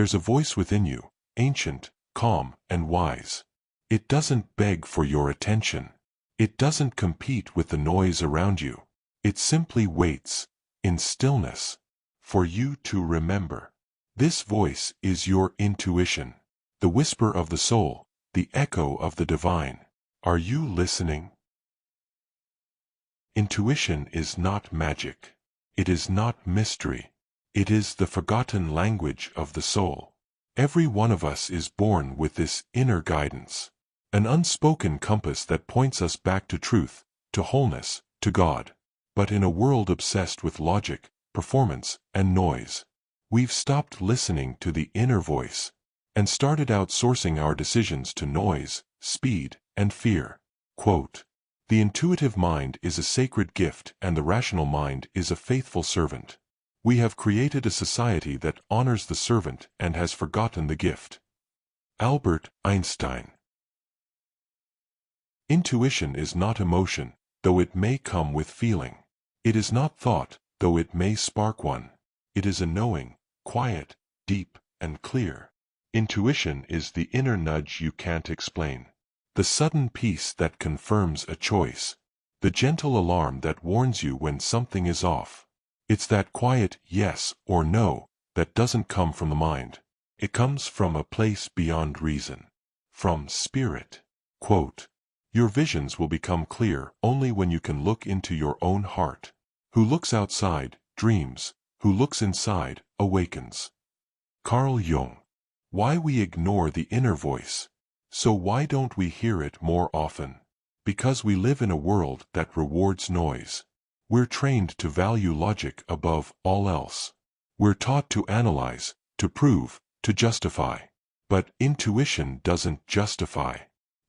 There's a voice within you, ancient, calm, and wise. It doesn't beg for your attention. It doesn't compete with the noise around you. It simply waits, in stillness, for you to remember. This voice is your intuition, the whisper of the soul, the echo of the divine. Are you listening? Intuition is not magic. It is not mystery. It is the forgotten language of the soul. Every one of us is born with this inner guidance, an unspoken compass that points us back to truth, to wholeness, to God. But in a world obsessed with logic, performance, and noise, we've stopped listening to the inner voice and started outsourcing our decisions to noise, speed, and fear. Quote, "The intuitive mind is a sacred gift and the rational mind is a faithful servant. We have created a society that honors the servant and has forgotten the gift." Albert Einstein. Intuition is not emotion, though it may come with feeling. It is not thought, though it may spark one. It is a knowing, quiet, deep, and clear. Intuition is the inner nudge you can't explain, the sudden peace that confirms a choice, the gentle alarm that warns you when something is off. It's that quiet yes or no that doesn't come from the mind. It comes from a place beyond reason, from spirit. Quote, "Your visions will become clear only when you can look into your own heart. Who looks outside, dreams. Who looks inside, awakens." Carl Jung. Why we ignore the inner voice. So why don't we hear it more often? Because we live in a world that rewards noise. We're trained to value logic above all else. We're taught to analyze, to prove, to justify. But intuition doesn't justify.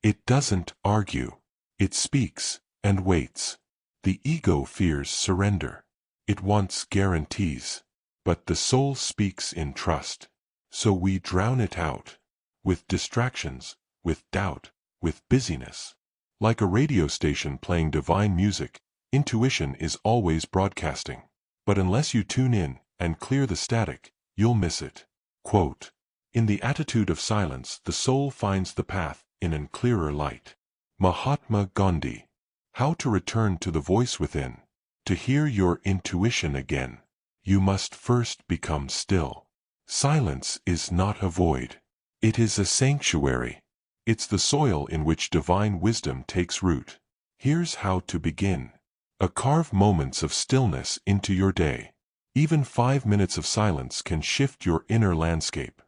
It doesn't argue. It speaks and waits. The ego fears surrender. It wants guarantees. But the soul speaks in trust. So we drown it out. With distractions, with doubt, with busyness. Like a radio station playing divine music, intuition is always broadcasting. But unless you tune in and clear the static, you'll miss it. Quote, "In the attitude of silence the soul finds the path in a clearer light." Mahatma Gandhi. How to return to the voice within. To hear your intuition again, you must first become still. Silence is not a void. It is a sanctuary. It's the soil in which divine wisdom takes root. Here's how to begin. Carve moments of stillness into your day. Even 5 minutes of silence can shift your inner landscape.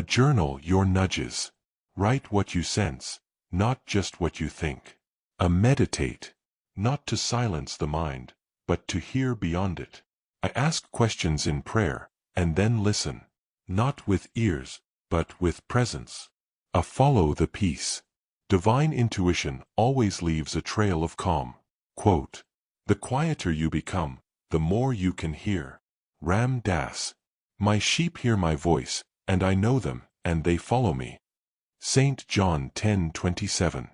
Journal your nudges. Write what you sense, not just what you think. Meditate. Not to silence the mind, but to hear beyond it. Ask questions in prayer, and then listen. Not with ears, but with presence. Follow the peace. Divine intuition always leaves a trail of calm. Quote, "The quieter you become, the more you can hear." Ram Dass. "My sheep hear my voice, and I know them, and they follow me." St. John 10:27.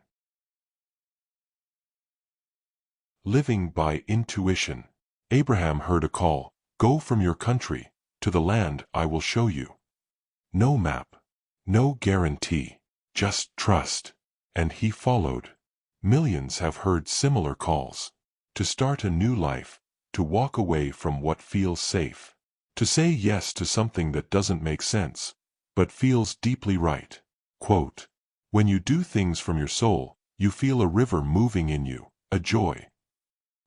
Living by intuition. Abraham heard a call, "Go from your country, to the land I will show you." No map, no guarantee, just trust. And he followed. Millions have heard similar calls. To start a new life, to walk away from what feels safe. To say yes to something that doesn't make sense, but feels deeply right. Quote, "When you do things from your soul, you feel a river moving in you, a joy."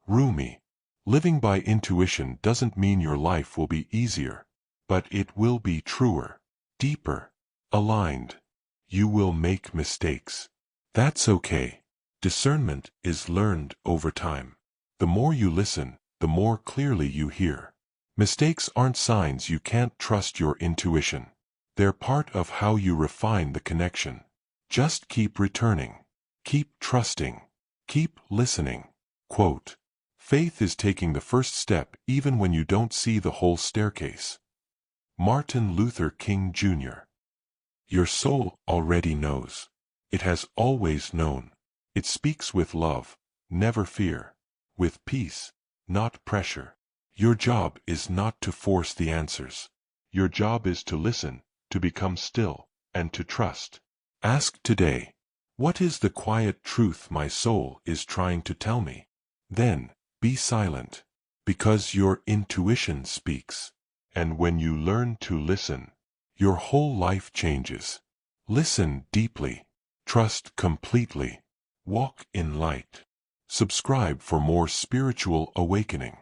Rumi. Living by intuition doesn't mean your life will be easier, but it will be truer, deeper, aligned. You will make mistakes. That's okay. Discernment is learned over time. The more you listen, the more clearly you hear. Mistakes aren't signs you can't trust your intuition. They're part of how you refine the connection. Just keep returning. Keep trusting. Keep listening. Quote, "Faith is taking the first step even when you don't see the whole staircase." Martin Luther King Jr. Your soul already knows. It has always known. It speaks with love, never fear. With peace, not pressure. Your job is not to force the answers. Your job is to listen, to become still, and to trust. Ask today, what is the quiet truth my soul is trying to tell me? Then, be silent, because your intuition speaks. And when you learn to listen, your whole life changes. Listen deeply. Trust completely. Walk in light. Subscribe for more spiritual awakening.